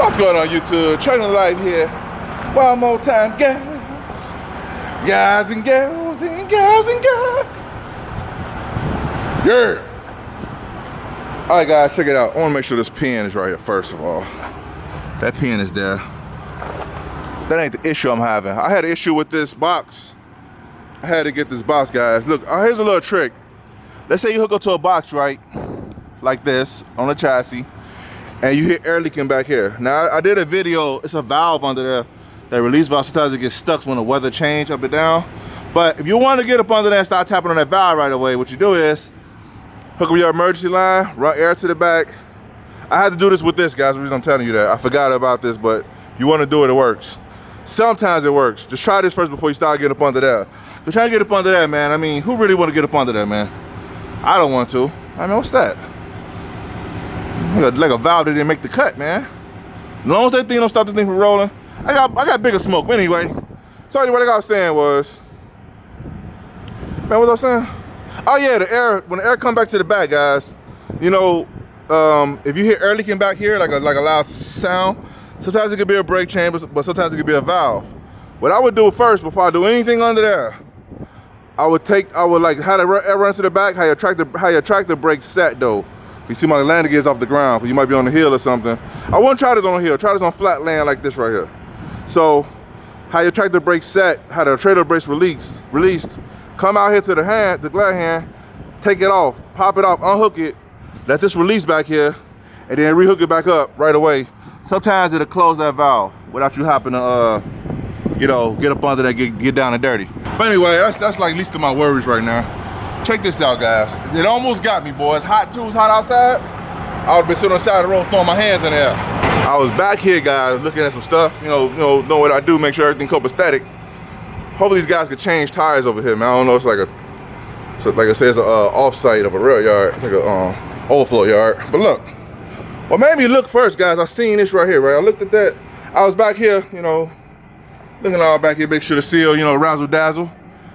What's going on YouTube? Trucking Life here. One more time, guys. Guys and girls and gals and guys. Yeah. Alright guys, check it out. I want to make sure this pin is right here first of all. That pin is there. That ain't the issue I'm having. I had an issue with this box. I had to get this box, guys. Look, here's a little trick. Let's say you hook up to a box, right? Like this, on the chassis. And you hear air leaking back here. Now, I did a video. It's a valve under there. That release valve. Sometimes it gets stuck when the weather change up and down. But if you want to get up under there and start tapping on that valve right away, what you do is hook up your emergency line, run air to the back. I had to do this with this, guys. The reason I'm telling you that. I forgot about this, but if you want to do it, it works. Sometimes it works. Just try this first before you start getting up under there. But trying to get up under that, man. I mean, who really want to get up under that, man? I don't want to. I mean, what's that? Like a valve that didn't make the cut, man. As long as that thing don't stop this thing from rolling, I got bigger smoke. But anyway, so anyway, what I was saying was, man, what was I saying? Oh yeah, the air. When the air come back to the back, guys, you know, if you hear air leaking back here, like a loud sound, sometimes it could be a brake chamber, but sometimes it could be a valve. What I would do first, before I do anything under there, I would like how the air run to the back, how your tractor brake set though. You see my landing gears off the ground, because you might be on the hill or something. I wouldn't try this on the hill, try this on flat land like this right here. So, how your tractor brake set, how the trailer brakes released, come out here to the glad hand, take it off, pop it off, unhook it, let this release back here, and then rehook it back up right away. Sometimes it'll close that valve without you having to, you know, get up under there, get down and dirty. But anyway, that's like least of my worries right now. Check this out, guys. It almost got me, boys. Hot too, it's hot outside. I would've been sitting on the side of the road throwing my hands in there. I was back here, guys, looking at some stuff. You know what I do, make sure everything copacetic. Hopefully these guys could change tires over here, man. I don't know, it's like I said, it's a off-site of a rail yard. It's like a overflow yard. But look, what made me look first, guys, I seen this right here, right? I looked at that. I was back here, you know, looking all back here, make sure the seal, you know, razzle dazzle.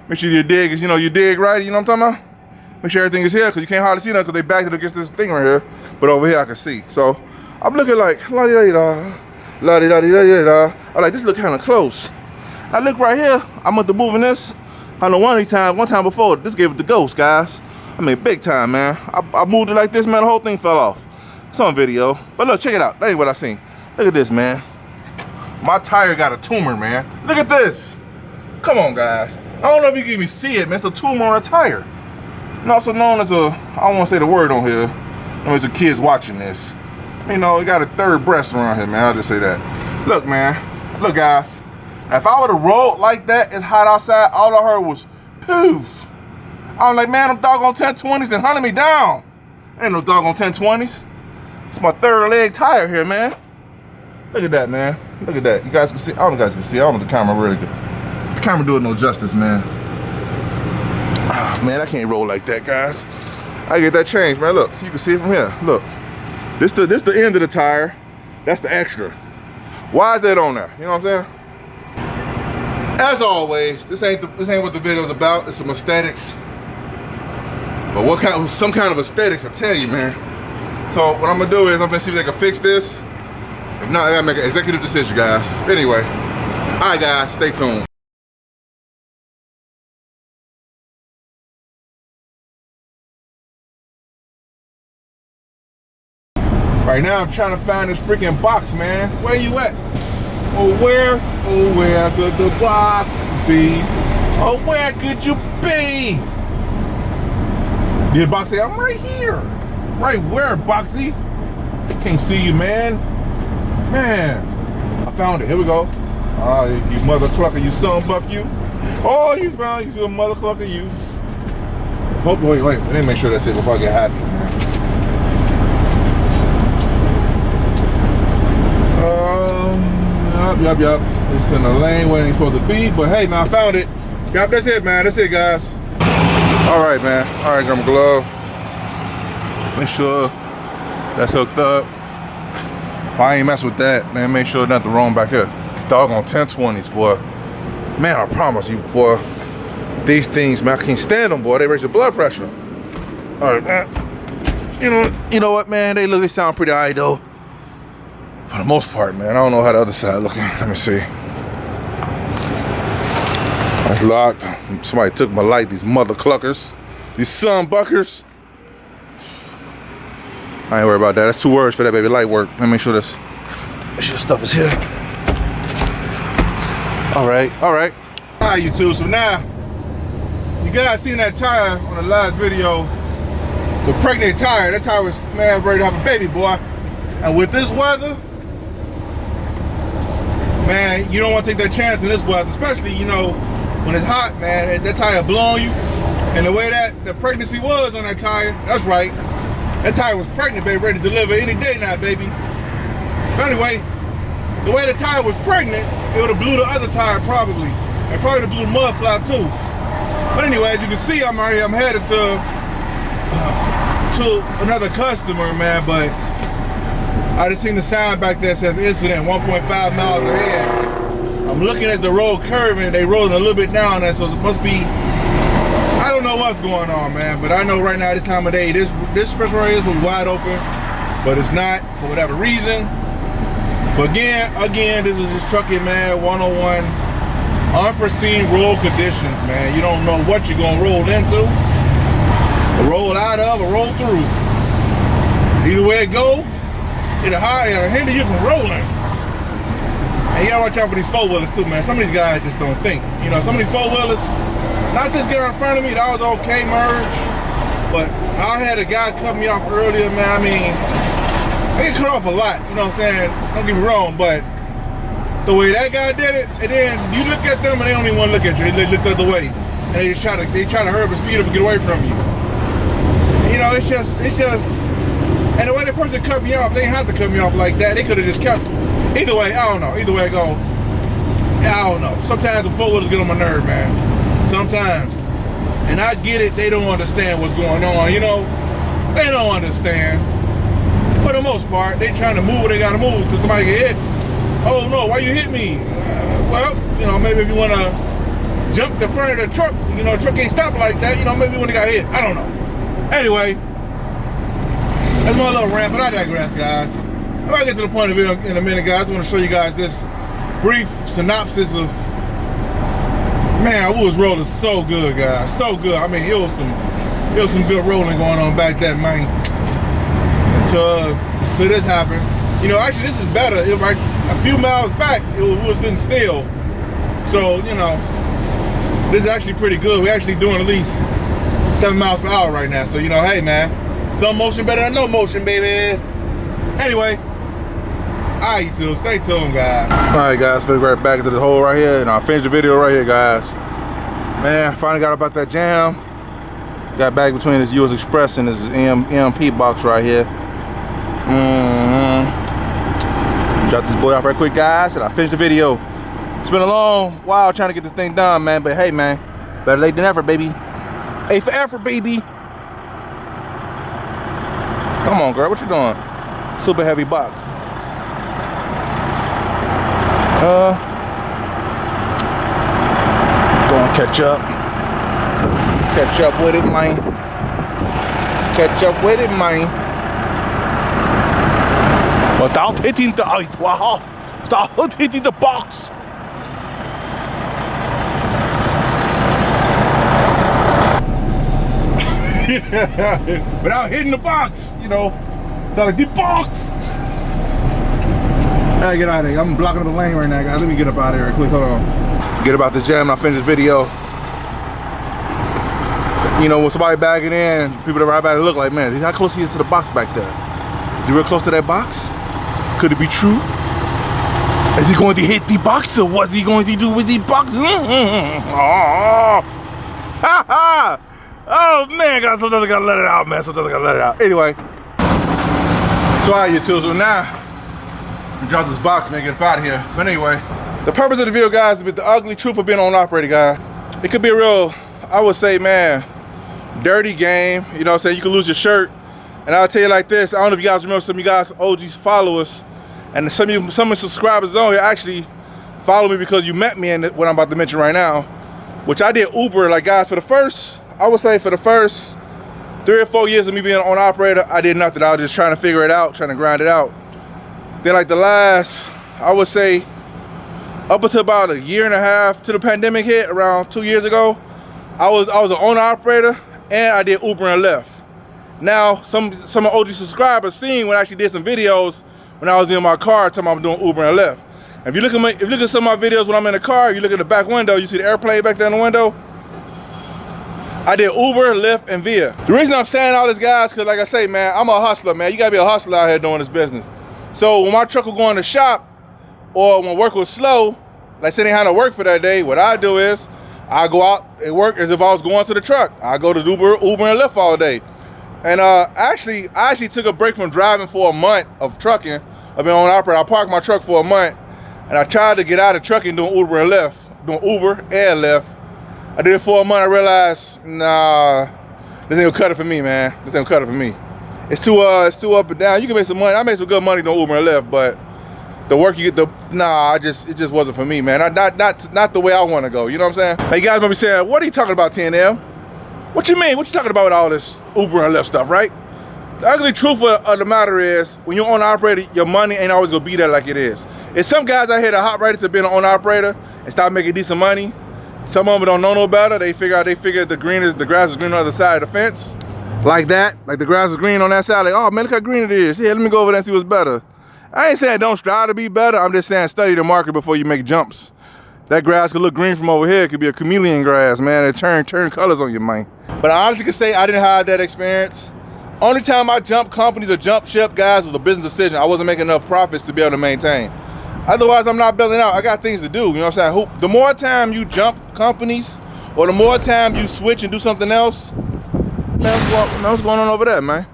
Make sure you dig is, you know, you dig right, you know what I'm talking about? Make sure everything is here, because you can't hardly see nothing because they backed it against this thing right here. But over here I can see. So I'm looking like la-di-da-di-da, la-di-da-di-da-di-da. I'm like, this look kind of close. I look right here, I'm at the moving this. I know one time before, this gave it the ghost, guys. I mean, big time, man. I moved it like this, man, the whole thing fell off. It's on video. But look, check it out. That ain't what I seen. Look at this, man. My tire got a tumor, man. Look at this. Come on, guys. I don't know if you can even see it, man. It's a tumor on a tire. And also known as I don't want to say the word on here. There's some kids watching this. You know, it got a third breast around here, man. I'll just say that. Look, man. Look, guys. Now, if I would have rolled like that, it's hot outside, all I heard was poof. I was like, man, them doggone 1020s and hunting me down. Ain't no doggone 1020s. It's my third leg tire here, man. Look at that, man. Look at that. You guys can see. I don't know if you guys can see. I don't know if the camera really good. The camera doing no justice, man. Oh, man, I can't roll like that, guys. I get that changed, man. Look, so you can see it from here. Look, this the end of the tire. That's the extra. Why is that on there? You know what I'm saying? As always, this ain't what the video's about. It's some aesthetics. But some kind of aesthetics, I tell you, man. So what I'm gonna do is I'm gonna see if they can fix this. If not, I gotta make an executive decision, guys. Anyway, all right, guys, stay tuned. Right now, I'm trying to find this freaking box, man. Where you at? Oh, where could the box be? Oh, where could you be? Did Boxy? I'm right here. Right where, Boxy? Can't see you, man. Man, I found it. Here we go. Ah, you mother clucker, you son buck, you. Oh, you found you mother clucker, you. Wait. Let me make sure that's it before I get happy, man. Yup. It's in the lane where it's supposed to be, but hey, man, I found it. Yup, that's it, man. That's it, guys. All right, man. All right, got my glove. Make sure that's hooked up. If I ain't mess with that, then make sure nothing wrong back here. Doggone 1020s, boy. Man, I promise you, boy. These things, man, I can't stand them, boy. They raise your blood pressure. All right, man. You know what, man? They sound pretty alright, though. For the most part, man. I don't know how the other side looking. Let me see. It's locked. Somebody took my light, these mother cluckers. These son buckers. I ain't worried about that. That's 2 words for that, baby. Light work. Let me make sure this stuff is here. All right. All right, YouTube. So now, you guys seen that tire on the last video. The pregnant tire. That tire was, man, ready to have a baby, boy. And with this weather, man, you don't want to take that chance in this weather, especially, you know, when it's hot, man. That tire blowing you. And the way that the pregnancy was on that tire, that's right. That tire was pregnant, baby, ready to deliver any day now, baby. But anyway, the way the tire was pregnant, it would have blew the other tire probably. And probably would have blew the mud flap too. But anyway, as you can see, I'm right here. I'm headed to another customer, man, but I just seen the sign back there that says incident, 1.5 miles ahead. I'm looking at the road curving, they rolling a little bit down there, so it must be, I don't know what's going on, man, but I know right now, this time of day, this expressway is wide open, but it's not for whatever reason. But again, this is just trucking, man, 101, unforeseen road conditions, man. You don't know what you're gonna roll into, or roll out of, or roll through. Either way it go, it'll hinder you from rolling. And you gotta watch out for these 4-wheelers too, man. Some of these guys just don't think. You know, some of these 4-wheelers, not this guy in front of me, that was okay merge. But I had a guy cut me off earlier, man. I mean, they get cut off a lot, you know what I'm saying? Don't get me wrong, but the way that guy did it, and then you look at them and they don't even want to look at you. They look the other way. And they try to hurry up and speed up and get away from you. You know, it's just, and the way the person cut me off, they didn't have to cut me off like that. They could have just kept. Either way, I don't know. Either way it go, I don't know. Sometimes the 4-wheelers get on my nerve, man. Sometimes. And I get it, they don't understand what's going on, you know? They don't understand. For the most part, they trying to move what they gotta move till somebody get hit. Oh no, why you hit me? Well, you know, maybe if you wanna jump the front of the truck, you know, the truck can't stop like that, you know, maybe when they got hit. I don't know. Anyway, that's my little rant, but I digress, guys. I'm gonna get to the point of the video in a minute, guys. I want to show you guys this brief synopsis of, man, I was rolling so good, guys, so good. I mean, it was some good rolling going on back there, man. Until this happened. You know, actually, this is better. Right, a few miles back, it was sitting still. So, you know, this is actually pretty good. We're actually doing at least 7 miles per hour right now. So, you know, hey, man, some motion better than no motion, baby. Anyway. All right, YouTube, stay tuned, guys. All right, guys, finna go right back into the hole right here, and I'll finish the video right here, guys. Man, finally got about that jam. Got back between this US Express and this EMP box right here. Drop this boy off right quick, guys, and I'll finish the video. It's been a long while trying to get this thing done, man, but hey, man, better late than ever, baby. A for effort, baby. Come on, girl, what you doing? Super heavy box. Gonna catch up with it, man. Catch up with it, man. Without hitting the without hitting the box. Without hitting the box, you know. It's like the box. I gotta get out of here. I'm blocking up the lane right now, guys. Let me get up out of here real quick. Hold on. Get about the jam and I'll finish this video. You know, when somebody bagging in, people that ride by look like, man, how close he is to the box back there? Is he real close to that box? Could it be true? Is he going to hit the box or what's he going to do with the box? Oh man, guys, sometimes I gotta let it out, man. Sometimes I gotta let it out. Anyway. So all right, YouTube, so now we drop this box, man, get up out of here. But anyway, the purpose of the video, guys, is the ugly truth of being on operator, guy. It could be a real, I would say, man, dirty game. You know what I'm saying? You could lose your shirt. And I'll tell you like this, I don't know if you guys remember, some of you guys OGs followers, and some of the subscribers on here actually follow me because you met me in what I'm about to mention right now, which I did Uber, like, guys, for the first, I would say for the first 3 or 4 years of me being on operator, I did nothing. I was just trying to figure it out, trying to grind it out. Then like the last, I would say, up until about a year and a half to the pandemic hit, around 2 years ago, I was an owner operator and I did Uber and Lyft. Now, some of my OG subscribers seen when I actually did some videos when I was in my car telling me I'm doing Uber and Lyft. If you look at some of my videos when I'm in the car, you look at the back window, you see the airplane back there in the window. I did Uber, Lyft, and Via. The reason I'm saying all this, guys, because like I say, man, I'm a hustler, man. You gotta be a hustler out here doing this business. So when my truck would go in the shop, or when work was slow, like say they had to work for that day, what I do is, I go out and work as if I was going to the truck. I go to Uber and Lyft all day. And I actually took a break from driving for a month of trucking. I've been on operator. I parked my truck for a month, and I tried to get out of trucking doing Uber and Lyft, doing Uber and Lyft. I did it for a month. I realized, nah, this ain't gonna cut it for me, man. This ain't gonna cut it for me. It's too up and down. You can make some money. I made some good money doing Uber and Lyft, but the work you get, it just wasn't for me, man. Not the way I want to go. You know what I'm saying? Hey, you guys might be saying, what are you talking about, TNL? What you mean? What you talking about with all this Uber and Lyft stuff, right? The ugly truth of the matter is, when you're on operator, your money ain't always gonna be there like it is. It's some guys out here that hop right into being an owner operator and start making decent money. Some of them don't know no better. They figure the grass is green on the other side of the fence. Like that. Like the grass is green on that side. Like, oh man, look how green it is. Yeah, let me go over there and see what's better. I ain't saying don't strive to be better. I'm just saying study the market before you make jumps. That grass could look green from over here. It could be a chameleon grass, man. It turn colors on your mind. But I honestly can say I didn't have that experience. Only time I jumped companies or jumped ship, guys, was a business decision. I wasn't making enough profits to be able to maintain. Otherwise, I'm not building out. I got things to do, you know what I'm saying? The more time you jump companies, or the more time you switch and do something else, man, what's going on over there, man?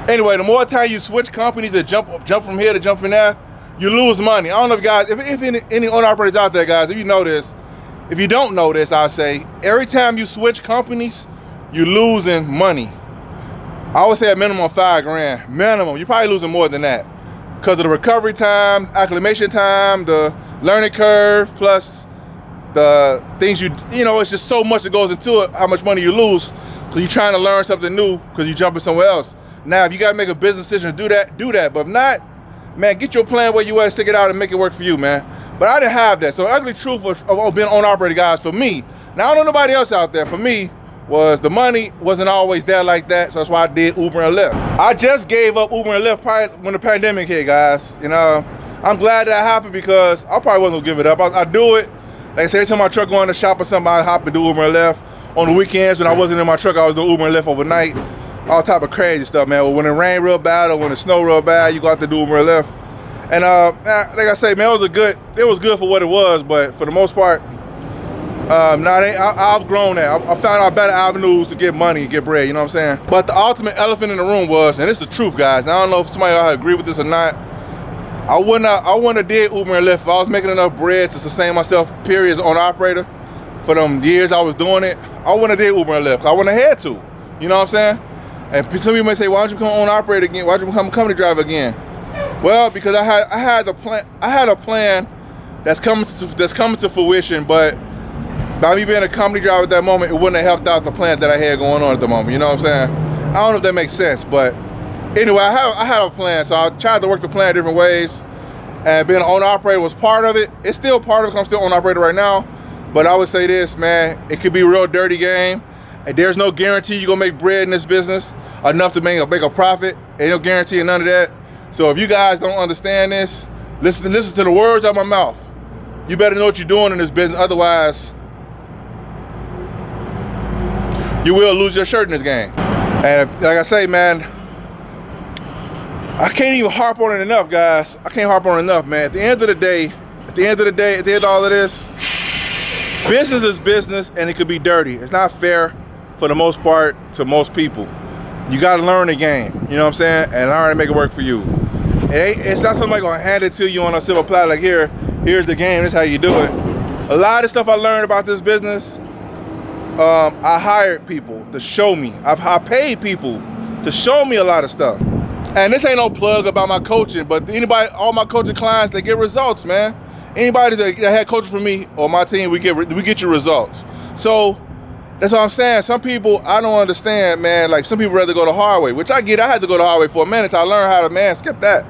Anyway, the more time you switch companies and jump from here to jump from there, you lose money. I don't know if you guys, if any owner operators out there, guys, if you know this, if you don't know this, I'll say, every time you switch companies, you're losing money. I would say a minimum of $5 grand. Minimum. You're probably losing more than that. Because of the recovery time, acclimation time, the learning curve, plus the things you know, it's just so much that goes into it, how much money you lose. So you're trying to learn something new because you're jumping somewhere else. Now, if you got to make a business decision to do that. But if not, man, get your plan where you at, stick it out and make it work for you, man. But I didn't have that. So the ugly truth of being owner operator, guys, for me, now I don't know nobody else out there, for me, was the money wasn't always there like that, so that's why I did Uber and Lyft. I just gave up Uber and Lyft probably when the pandemic hit, guys. You know, I'm glad that happened because I probably wasn't gonna give it up. I do it. Like I said, every time my truck go in the shop or something, I hop and do Uber and Lyft. On the weekends when I wasn't in my truck, I was doing Uber and Lyft overnight. All type of crazy stuff, man. When it rained real bad or when it snowed real bad, you got to do Uber and Lyft. And like I say, man, it was good for what it was, but for the most part, I've grown that. I found out better avenues to get money and get bread, you know what I'm saying? But the ultimate elephant in the room was, and it's the truth, guys, and I don't know if somebody will agree with this or not, I wouldn't have did Uber and Lyft if I was making enough bread to sustain myself, period, as an company for them years I was doing it. I wouldn't have did Uber and Lyft. I wouldn't have had to, you know what I'm saying? And some people may say, why don't you become an owner operator again? Why don't you become a company driver again? Well, because I had a plan that's coming to fruition, but by me being a company driver at that moment, it wouldn't have helped out the plan that I had going on at the moment. You know what I'm saying? I don't know if that makes sense, but anyway, I had a plan, so I tried to work the plan different ways. And being an owner operator was part of it. It's still part of it because I'm still owner operator right now. But I would say this, man, it could be a real dirty game. And there's no guarantee you're gonna make bread in this business enough to make a profit. Ain't no guarantee of none of that. So if you guys don't understand this, listen to the words out of my mouth. You better know what you're doing in this business, otherwise you will lose your shirt in this game. And like I say, man, I can't even harp on it enough, guys. I can't harp on it enough, man. At the end of the day, at the end of all of this, business is business and it could be dirty. It's not fair for the most part to most people. You gotta learn the game, you know what I'm saying? And learn to make it work for you. It's not somebody gonna hand it to you on a silver platter like, here's the game, this is how you do it. A lot of stuff I learned about this business, I hired people to show me. I paid people to show me a lot of stuff. And this ain't no plug about my coaching, but all my coaching clients, they get results, man. Anybody that had coaching for me or my team, we get your results. So That's what I'm saying. Some people, I don't understand, man. Like, some people rather go the hard way, which I get. I had to go the hard way for a minute till I learned how to, man, skip that.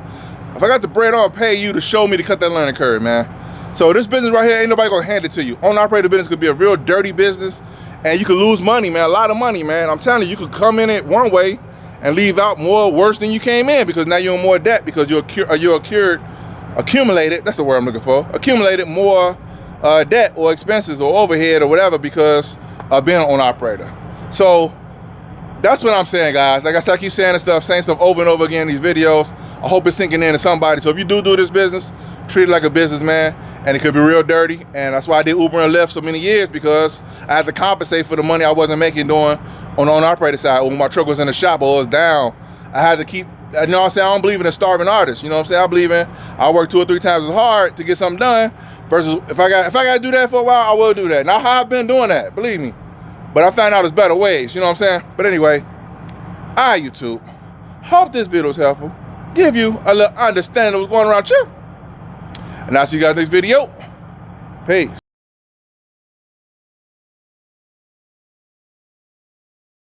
If I got the bread on, pay you to show me to cut that learning curve, man. So this business right here, ain't nobody gonna hand it to you. Owner-operator business could be a real dirty business, and you could lose money, man, a lot of money, man. I'm telling you, you could come in it one way and leave out more worse than you came in, because now you're in more debt because you accumulated, that's the word I'm looking for, accumulated more debt or expenses or overhead or whatever because of being an owner-operator. So that's what I'm saying, guys. Like I said, I keep saying stuff over and over again in these videos. I hope it's sinking in to somebody. So if you do this business, treat it like a business, man. And it could be real dirty. And that's why I did Uber and Lyft so many years, because I had to compensate for the money I wasn't making doing on the owner-operator side. When my truck was in the shop or it was down, I had to keep, you know what I'm saying? I don't believe in a starving artist. You know what I'm saying? I believe in, I work 2 or 3 times as hard to get something done, versus if I got to do that for a while, I will do that. Not how I've been doing that, believe me. But I found out there's better ways, you know what I'm saying? But anyway, YouTube, hope this video was helpful. Give you a little understanding of what's going around here. And I'll see you guys next video. Peace.